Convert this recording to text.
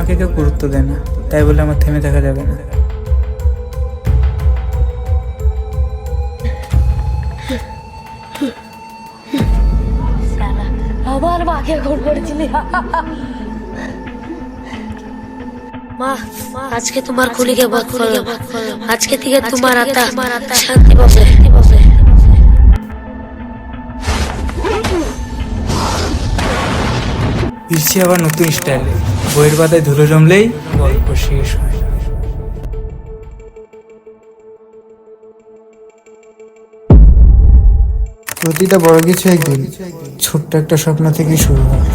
আমাকে কেউ গুরুত্ব দেয় না, তাই বলে আমার থেমে থাকা যাবে না। আবার মাকে খুন করেছিলি। মা, আজকে তোমার খুনিকে বধ করো। আজকে থেকে তোমার আত্মা শান্তি পাবে। ফিরছি আবার নতুন স্টাইলে, বইয়ের পাতায় ধুলো জমলেই গল্প শেষ হয়। প্রতিটা বড় কিছু একদিন ছোট্ট একটা স্বপ্ন থেকেই শুরু হয়।